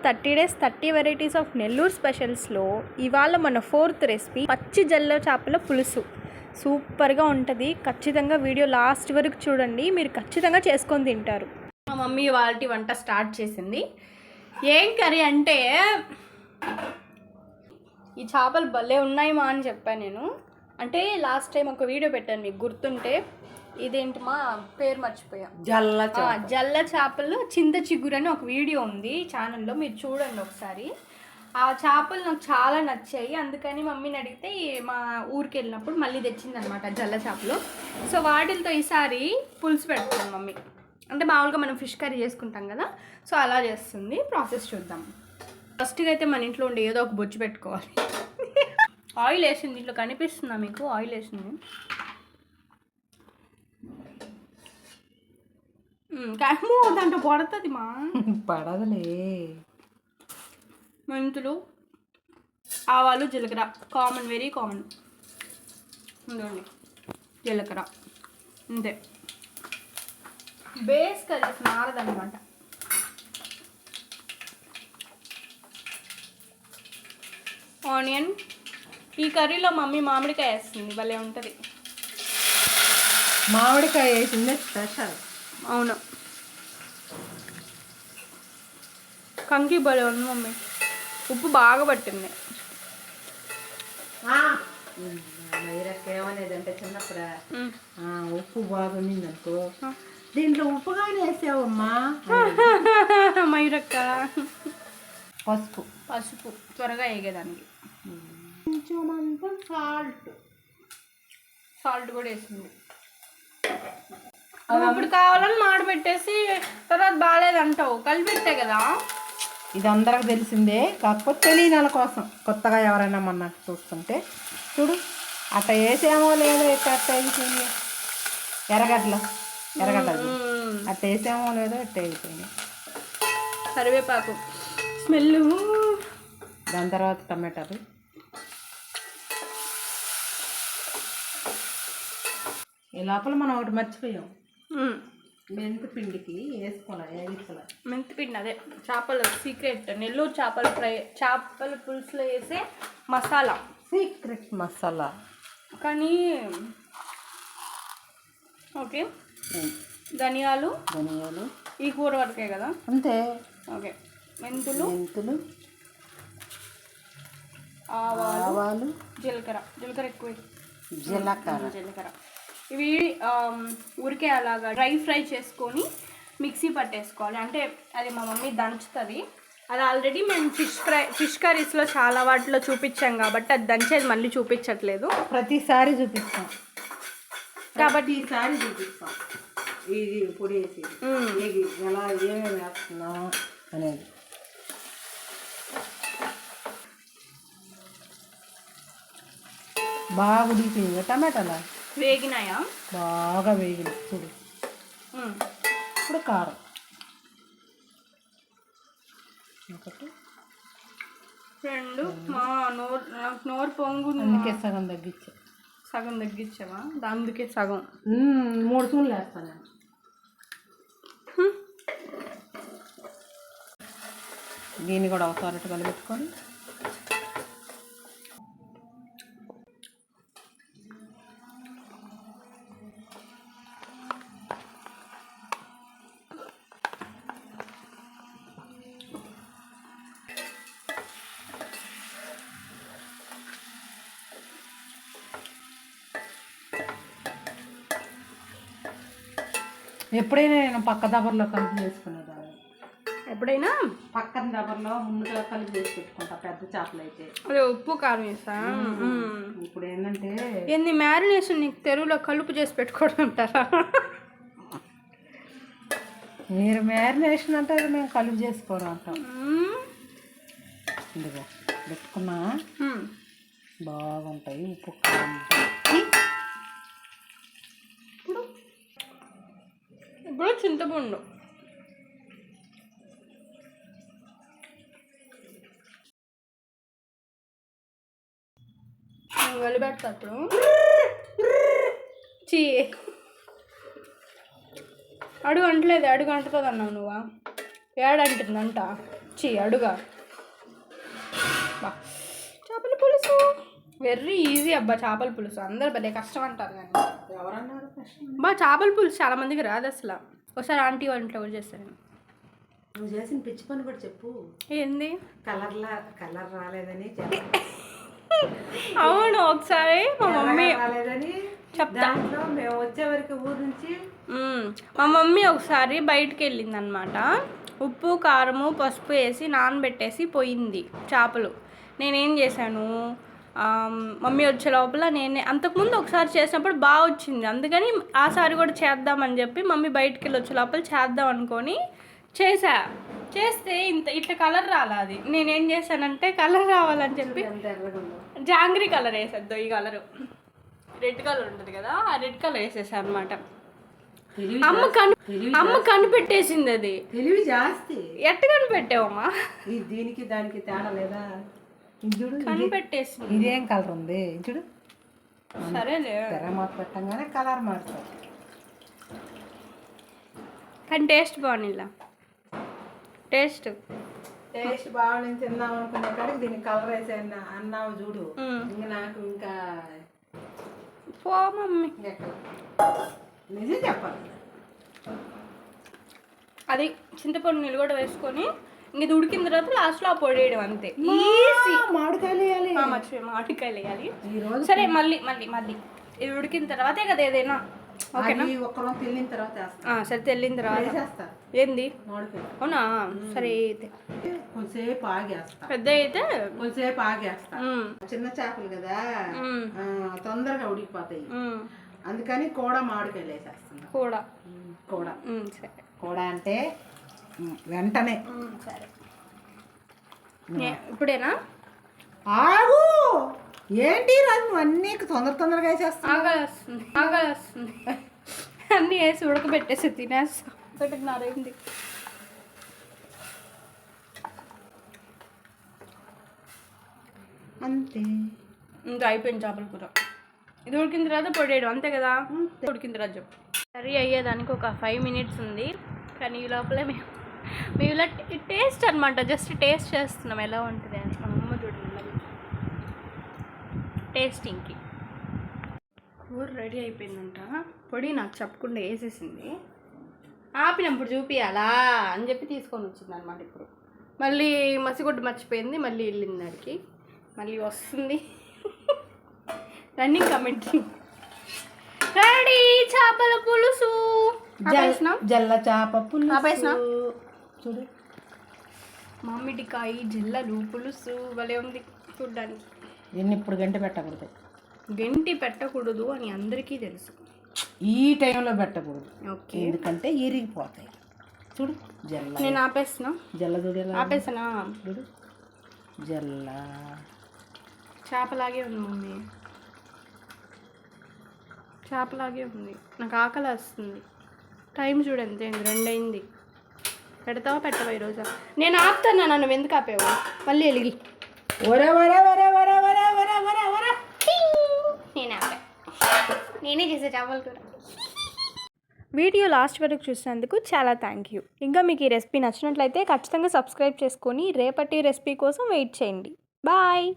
30 days 30 varieties of Nellore స్పెషల్స్లో ఇవాళ మన 4th recipe పచ్చి జల్ల చేపల పులుసు. సూపర్గా ఉంటుంది. ఖచ్చితంగా వీడియో లాస్ట్ వరకు చూడండి, మీరు ఖచ్చితంగా చేసుకొని తింటారు. మా మమ్మీ వాళ్ళ వంట స్టార్ట్ చేసింది. ఏం కర్రీ అంటే, ఈ చేపలు భలే ఉన్నాయి మా అని చెప్పాను నేను. అంటే లాస్ట్ టైం ఒక వీడియో పెట్టాను, మీకు గుర్తుంటే. ఇదేంటి మా పేరు మర్చిపోయా, జల్ల చేపలు చింత చిగురు అని ఒక వీడియో ఉంది ఛానల్లో, మీరు చూడండి ఒకసారి. ఆ చేపలు నాకు చాలా నచ్చాయి, అందుకని మమ్మీని అడిగితే మా ఊరికి వెళ్ళినప్పుడు మళ్ళీ తెచ్చిందనమాట జల్ల చేపలు. సో వాటితో ఈసారి పులుసు పెడుతుంది మమ్మీ. అంటే మామూలుగా మనం ఫిష్ కర్రీ చేసుకుంటాం కదా, సో అలా చేస్తుంది. ప్రాసెస్ చూద్దాం. ఫస్ట్గా అయితే మన ఇంట్లో ఉండే ఏదో ఒక బొచ్చు పెట్టుకోవాలి. ఆయిల్ వేసింది, ఇంట్లో కనిపిస్తుందా మీకు? ఆయిల్ వేసింది. దాంట్లో పడుతుంది మా పడదులే. మెంతులు, ఆవాలు, జీలకర్ర కామన్, వెరీ కామన్. ఉందండి జీలకర్ర, అంతే. బేస్ కర్రీస్ మారదనమాట. ఆనియన్. ఈ కర్రీలో మమ్మీ మామిడికాయ వేస్తుంది, భలే ఉంటుంది. మామిడికాయ వేసిందే స్పెషల్. అవును, కంకి భలే ఉంది మమ్మీ. ఉప్పు బాగా పట్టింది. ఏమనేది అంటే చిన్నప్పుడు ఉప్పు బాగుంది అనుకో, దీంట్లో ఉప్పుగానే వేసావమ్మా మైరక్క. పసుపు పసుపు త్వరగా వేగేదానికి. కొంచెం అంతా సాల్ట్ కూడా వేసింది. ఇప్పుడు కావాలని మాడబెట్టేసి తర్వాత బాగాలేదంటావు, కలిపెట్టే కదా. ఇది అందరికి తెలిసిందే, కాకపోతే తెలియని వాళ్ళ కోసం కొత్తగా ఎవరైనా మన చూస్తుంటే చూడు, అట్లా వేసామో లేదో ఎట్ట వేసింది. ఎర్రగడ్డలు అట్లా వేసామో లేదో ఎట్ట వేసింది. కరివేపాకు స్మెల్. దాని తర్వాత టమాటాలు. ఈ లోపల మనం ఒకటి మర్చిపోయాం, మెంతి పిండికి వేసుకోవాలి. మెంతి పిండి అదే చేపలు సీక్రెట్, నెల్లూరు చేపల ఫ్రై, చేపల పులుసులో వేసే మసాలా, సీక్రెట్ మసాలా. కానీ ఓకే. ధనియాలు ఈ కూర వరకే కదా, అంతే. ఓకే. మెంతులు, ఆవాలు, జీలకర్ర ఎక్కువ. జీలకర్ర ఇవి ఊరికే అలాగా డ్రై ఫ్రై చేసుకొని మిక్సీ పట్టేసుకోవాలి. అంటే అది మా మమ్మీ దంచుతుంది. అది ఆల్రెడీ మేము ఫిష్ కర్రీస్లో చాలా వాటిలో చూపించాం కాబట్టి అది దంచేది మళ్ళీ చూపించట్లేదు. ప్రతిసారి చూపిస్తాం కాబట్టి ఈసారి చూపిస్తాం. ఇది పొడి వేసి ఎలా ఏమేమి వేస్తున్నాం అనేది. బాగా ఉడికిపోయింది. టమాటాలా వేగినాయా? బాగా వేగినాయి చూడు. ఇప్పుడు కారం ఒకటి, 2. నోరు పొంగు, అందుకే సగం తగ్గించావా? అందుకే సగం 3 స్పూన్లు వేస్తాను. దీన్ని కూడా ఒకసారి కలిపెట్టుకొని ఎప్పుడైనా నేను పక్క దబర్లో కలిపి చేసుకునేదాన్ని. ఎప్పుడైనా పక్కన దబర్లో ముందుగా కలిపి చేసి పెట్టుకుంటా పెద్ద చేపలు అయితే. అదే ఉప్పు కారం వేస్తా. ఇప్పుడు ఏంటంటే ఏంది మ్యారినేషన్ నీకు తెరువులో కలుపు చేసి పెట్టుకోవడం అంటారా? మీరు మ్యారినేషన్ అంటే మేము కలుపు చేసుకోవడం అంటాం. ఇదిగో పెట్టుకున్నా బాగుంటాయి. ఉప్పు కారం ఇప్పుడు చింతపండు కలిపెడతా. ఇప్పుడు అడుగు అంటలేదు, అడుగు అంటుతుంది అన్నావు నువ్వా? ఏడంటుందంట. అడుగా చేపల పులుసు వెరీ ఈజీ అబ్బా. చేపల పులుసు అందరు భలే కష్టం అంటారు కానీ ఎవరన్నారు కష్టం? చేపల పులుసు చాలా మందికి రాదు అసలు. ఒకసారి ఆంటీ వంటలో కూడా చేస్తాను. నువ్వు చేసిన పిచ్చి పని కూడా చెప్పు. ఏంది? కలర్ రాలేదని అవును, ఒకసారి మా మమ్మీ రాలేదని చెప్తా. మేము వచ్చే వరకు ఊరు నుంచి మా మమ్మీ ఒకసారి బయటకు వెళ్ళింది అనమాట. ఉప్పు కారము పసుపు వేసి నానబెట్టేసి పోయింది చేపలు. నేనేం చేశాను, మమ్మీ వచ్చే లోపల అంతకుముందు ఒకసారి చేసినప్పుడు బాగా వచ్చింది, అందుకని ఆసారి కూడా చేద్దామని చెప్పి మమ్మీ బయటికి వెళ్ళి వచ్చే లోపల చేద్దాం అనుకొని చేస్తే ఇట్లా కలర్ రాలా. అది నేనేం చేశానంటే కలర్ రావాలని చెప్పి జాంగ్రీ కలర్ వేసేద్దాం. ఈ కలరు రెడ్ కలర్ ఉంటుంది కదా, ఆ రెడ్ కలర్ వేసేసాను అనమాట. అమ్మ కనిపెట్టేసింది. అది తెలివి జాస్తి. ఎట్ట కనిపెట్టావమ్మా? దీనికి దానికి తేడా లేదా? చూడు కనిపెట్టేసింది. ఇదేం కలర్ ఉంది చూడు. సరేలే, తెరమాత పెట్టంగానే కలర్ మారుతుంది. కానీ టేస్ట్ బాగుంది. టేస్ట్ బాగుంది. తిందాం అనుకునే కాడికి దీనికి కలర్ వేసే అన్నావు చూడు. ఇంక నాకు ఇంకా పో మమ్మీ. నిజం చెప్పాలి. అది చింతపండు నీళ్ళు కూడా వేసుకొని ఇంక ఇది ఉడికిన తర్వాత లాస్ట్లో ఆ పొడి వేయడం అంతే. మామిడికాయలు వేయాలి. మామిడికాయలు వేయాలి. ఈరోజు సరే మళ్ళీ ఇది ఉడికిన తర్వాతే కదా ఏదైనా. ఓకేనా? ఒక్కరోజు తెల్లిన తర్వాత సరే తెల్లిన తర్వాత ఏంది? అవునా? సరే అయితే కొంచెంసేపు ఆగేస్తా. పెద్ద అయితే కొంచెంసేపు ఆగేస్తా. చిన్న చేపలు కదా తొందరగా ఉడికిపోతాయి, అందుకని కూడా మామిడికాయలు వేసేస్తున్నా. కూడా సరే. కూడా అంటే వెంటనే. సరే ఇప్పుడేనా? ఆగు. ఏంటి నువ్వు అన్నీ తొందరగా వేసేస్తా? ఆగలేస్తుంది. అన్నీ వేసి ఉడకబెట్టేసి తినేస్తా. పెట్టినారేంది? అంతే. ఇంకా అయిపోయింది చేపల కూర. ఇది ఉడికిన తర్వాత పొడేయడం అంతే కదా. ఉడికిన తర్వాత చెప్పు. కర్రీ అయ్యేదానికి ఒక 5 minutes ఉంది, కానీ ఈ లోపలే మేము ఇలా టేస్ట్ అనమాట, జస్ట్ టేస్ట్ చేస్తున్నాం ఎలా ఉంటుంది అని. మా అమ్మ చూడండి టేస్టింగ్కి. కూర రెడీ అయిపోయిందంట. పొడి నాకు చెప్పకుండా వేసేసింది. ఆపినప్పుడు చూపియాలా అని చెప్పి తీసుకొని వచ్చింది అనమాట. ఇప్పుడు మళ్ళీ మసిగుడ్డు మర్చిపోయింది, మళ్ళీ వెళ్ళింది దానికి, మళ్ళీ వస్తుంది. Running commenting. రెడీ చేపల పులుసు. జల్ల చేప పులుసు చూడు. మామిడికాయ జల్లలు పులుసు భలే ఉంది చూడ్డానికి. ఇప్పుడు గంటి పెట్టకూడదు. గంటి పెట్టకూడదు అని అందరికీ తెలుసు. ఈ టైంలో పెట్టకూడదు. ఓకే, ఎందుకంటే ఇరిగిపోతాయి. చూడు జల్ల. నేను ఆపేస్తున్నా. జల్ల చూడు. ఆపేసానా? చూడు జల్ల చేపలాగే ఉంది మమ్మీ, చేపలాగే ఉంది. నాకు ఆకలి వస్తుంది. టైం చూడంతే, 2 అయింది. పెడతావా పెట్టవా ఈరోజు? నేను ఆపుతాను. నన్ను ఎందుకు ఆపేవు? మళ్ళీ వెలిగి నేను ఆపా. నేనే చేసే చేపల కూర. వీడియో లాస్ట్ వరకు చూసినందుకు చాలా థ్యాంక్ యూ. ఇంకా మీకు ఈ రెసిపీ నచ్చినట్లయితే ఖచ్చితంగా సబ్స్క్రైబ్ చేసుకొని రేపటి రెసిపీ కోసం వెయిట్ చేయండి. బాయ్.